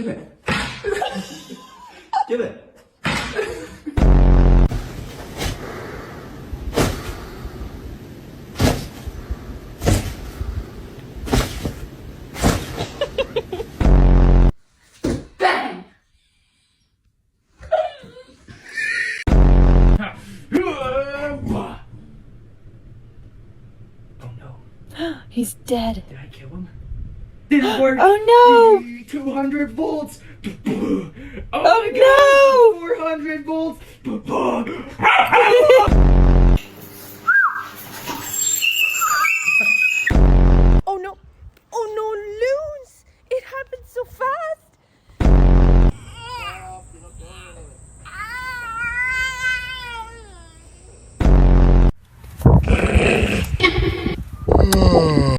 Give it. Give it. Bang! Oh no. He's dead. Did I kill him? Did it work? Oh no! 200 volts! Oh, my god! 400 volts!